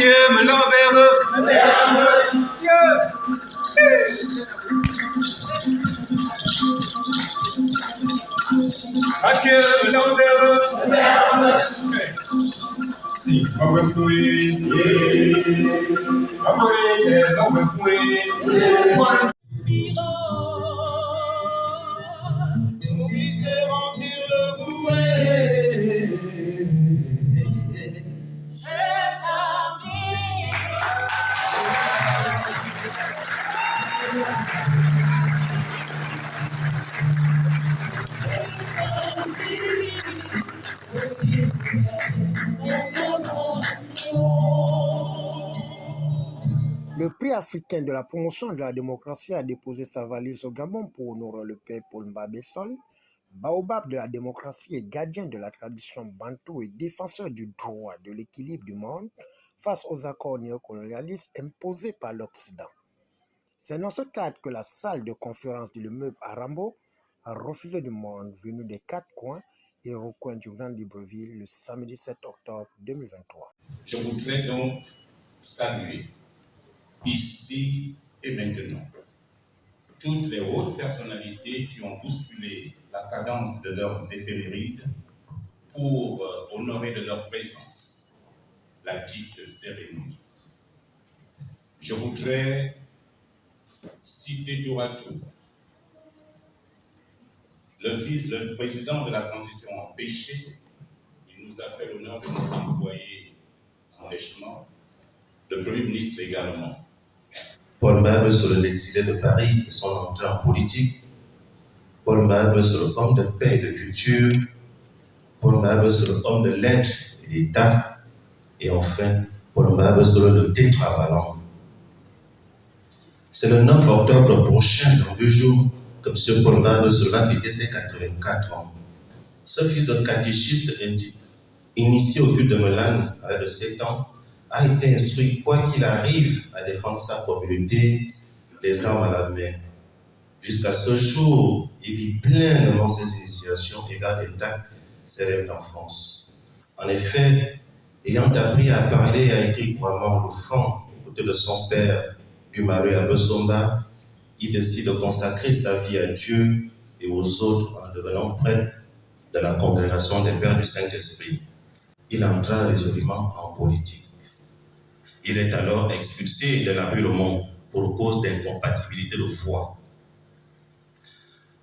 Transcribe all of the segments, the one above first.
Adieu, me l'enverre. Adieu, me l'enverre. Si, mawe foué, mawe foué. Nous glisserons sur le bouet. Le prix africain de la promotion de la démocratie a déposé sa valise au Gabon pour honorer le père Paul Mbabessol, baobab de la démocratie et gardien de la tradition bantou et défenseur du droit de l'équilibre du monde face aux accords néocolonialistes imposés par l'Occident. C'est dans ce cadre que la salle de conférence de l'immeuble Arambo a refusé du monde venu des quatre coins et recoins du Grand Libreville le samedi 7 octobre 2023. Je voudrais donc saluer ici et maintenant toutes les hautes personnalités qui ont bousculé la cadence de leurs éphémérides pour honorer de leur présence la dite cérémonie. Je voudrais citer tour à tour le président de la transition empêché. Il nous a fait l'honneur de nous envoyer son lèchement, le Premier ministre également. Paul Mbabessol, l'exilé de Paris et son entrée en politique. Paul Mbabessol, homme de paix et de culture. Paul Mbabessol, homme de lettres et d'État. Et enfin, Paul Mbabessol, le tétravalant. C'est le 9 octobre prochain, dans 2 jours, que M. Paul Mbabessol va fêter ses 84 ans. Ce fils de catéchiste initié au culte de Melane à l'âge de 7 ans, a été instruit, quoi qu'il arrive, à défendre sa communauté, les armes à la main. Jusqu'à ce jour, il vit pleinement ses initiations et garde intact ses rêves d'enfance. En effet, ayant appris à parler et à écrire couramment le fond, aux côtés de son père, Umaru Abesomba, il décide de consacrer sa vie à Dieu et aux autres en devenant prêtre de la congrégation des Pères du Saint-Esprit. Il entra résolument en politique. Il est alors expulsé de la rue Le Mont pour cause d'incompatibilité de foi.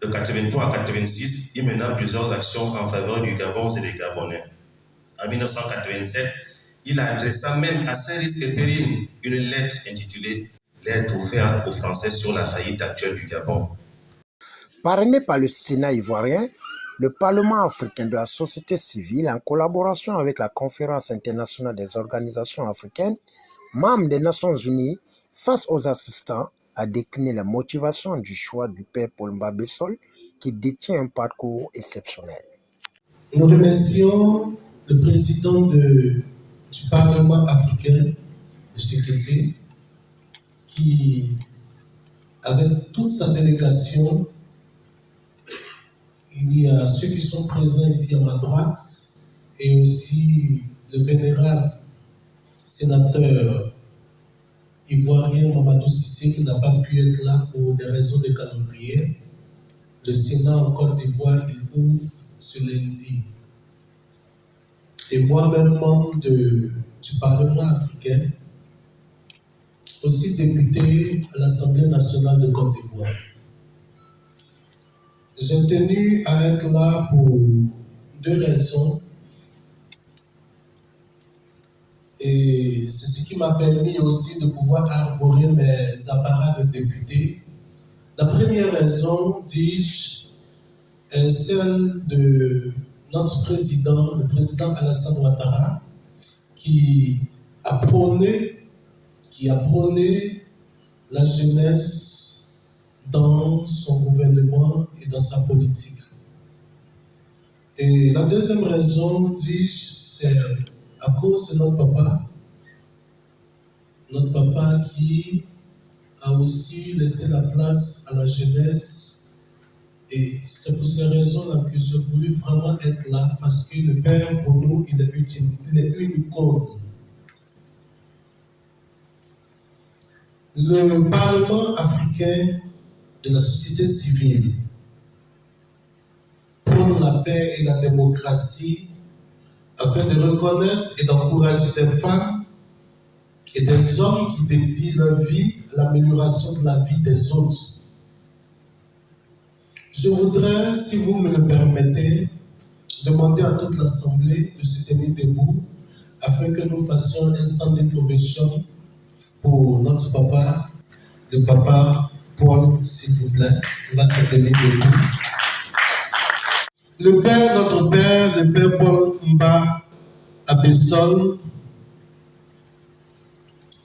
De 83 à 86, il mena plusieurs actions en faveur du Gabon et des Gabonais. En 1987, il adressa même à ses risques et périls une lettre intitulée « Lettre ouverte aux Français sur la faillite actuelle du Gabon ». Parrainé par le Sénat ivoirien, le Parlement africain de la société civile, en collaboration avec la Conférence internationale des organisations africaines, membre des Nations Unies, face aux assistants, a décliné la motivation du choix du père Paul Mbabessol, qui détient un parcours exceptionnel. Nous remercions le président du Parlement africain, M. Kessé, qui, avec toute sa délégation, il y a ceux qui sont présents ici à ma droite, et aussi le vénérable sénateur ivoirien Mamadou Cissé qui n'a pas pu être là pour des raisons de calendrier. Le Sénat en Côte d'Ivoire, il ouvre ce lundi. Et moi-même, membre du Parlement africain, aussi député à l'Assemblée nationale de Côte d'Ivoire. J'ai tenu à être là pour 2 raisons. Et c'est ce qui m'a permis aussi de pouvoir arborer mes apparats de député. La première raison, dis-je, est celle de notre président, le président Alassane Ouattara, qui a prôné la jeunesse dans son gouvernement et dans sa politique. Et la deuxième raison, dis-je, c'est à cause de notre papa qui a aussi laissé la place à la jeunesse. Et c'est pour ces raisons-là que j'ai voulu vraiment être là, parce que le Père, pour nous, il est une icône. le Parlement africain de la société civile prône la paix et la démocratie afin de reconnaître et d'encourager des femmes et des hommes qui dédient leur vie à l'amélioration de la vie des autres. Je voudrais, si vous me le permettez, demander à toute l'Assemblée de se tenir debout afin que nous fassions un standing ovation pour notre papa, le papa Paul, s'il vous plaît. Il va se tenir debout. Le père, notre père, le père Paul Mba Abessol,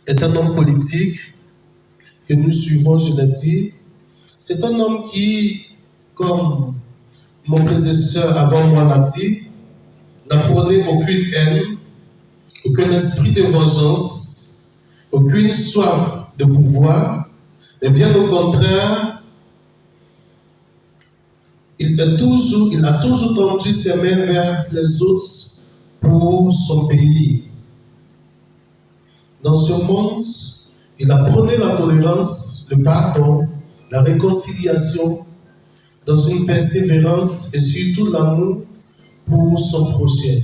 est un homme politique que nous suivons, je l'ai dit. C'est un homme qui, comme mon prédécesseur avant moi l'a dit, n'a prôné aucune haine, aucun esprit de vengeance, aucune soif de pouvoir, mais bien au contraire, il a toujours tendu ses mains vers les autres pour son pays. Dans ce monde, il a prôné la tolérance, le pardon, la réconciliation, dans une persévérance et surtout l'amour pour son prochain.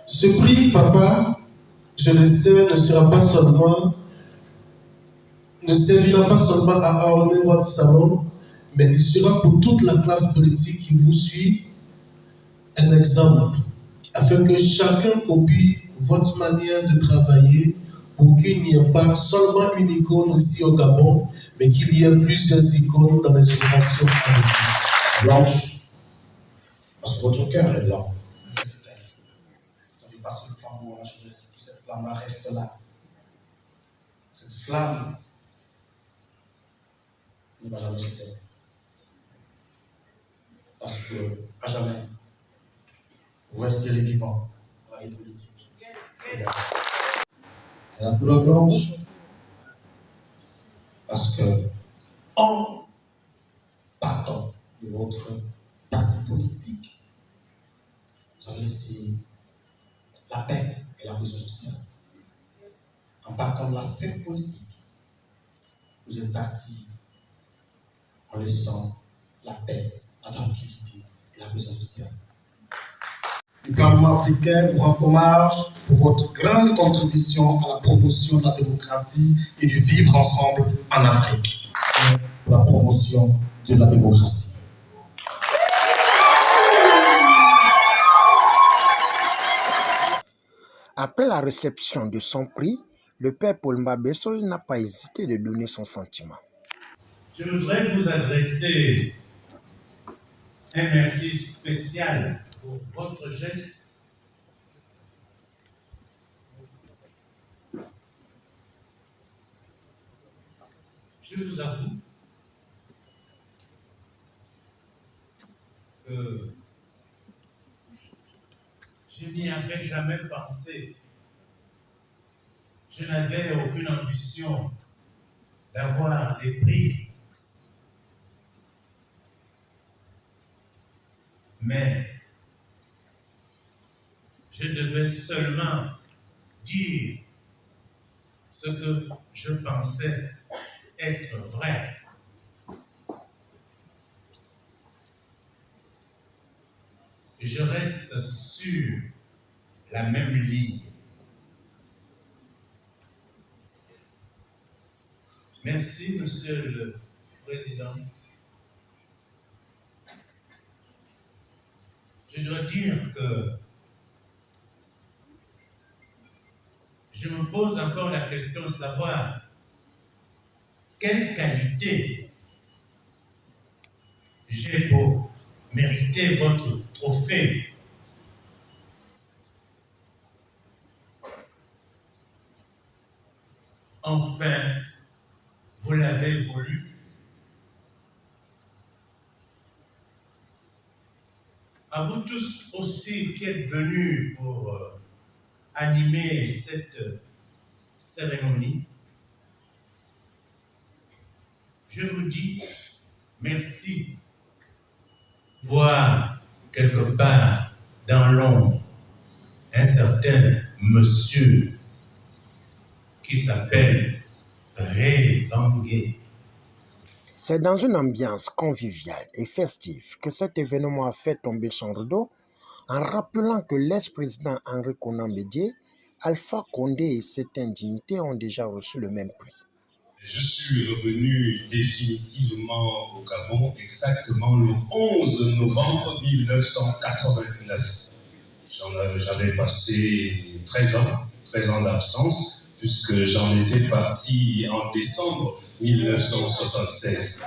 Ce prix, papa, je le sais, ne servira pas seulement à orner votre salon, mais il sera pour toute la classe politique qui vous suit un exemple, afin que chacun copie votre manière de travailler pour qu'il n'y ait pas seulement une icône ici au Gabon, mais qu'il y ait plusieurs icônes dans les générations à venir. Blanche, parce que votre cœur est blanc. Vous n'avez pas ce flambeau, là, je veux que cette flamme-là reste là. Cette flamme ne va jamais s'éteindre. Parce que, à jamais, vous resterez vivant dans la vie politique. Et la couleur blanche, parce que, en partant de votre parti politique, vous avez laissé la paix et la cohésion sociale. En partant de la scène politique, vous êtes parti en laissant la paix, la tranquillité et la cohésion sociale. Le Parlement africain vous rend hommage pour votre grande contribution à la promotion de la démocratie et du vivre ensemble en Afrique. Pour la promotion de la démocratie. Après la réception de son prix, le père Paul Mba Bessol n'a pas hésité de donner son sentiment. Je voudrais vous adresser un merci spécial pour votre geste. Je vous avoue que je n'y avais jamais pensé. Je n'avais aucune ambition d'avoir des prix. Mais je devais seulement dire ce que je pensais être vrai. Je reste sur la même ligne. Merci, Monsieur le Président. Je dois dire que je me pose encore la question de savoir quelle qualité j'ai pour mériter votre trophée. Enfin, vous l'avez voulu. À vous tous aussi qui êtes venus pour animer cette cérémonie, je vous dis merci. Voir quelque part dans l'ombre un certain monsieur qui s'appelle relanguer. C'est dans une ambiance conviviale et festive que cet événement a fait tomber son rideau en rappelant que l'ex-président Henri Konan Bédié, Alpha Condé et certaines dignités ont déjà reçu le même prix. Je suis revenu définitivement au Gabon exactement le 11 novembre 1989. J'avais passé 13 ans d'absence, puisque j'en étais parti en décembre 1976.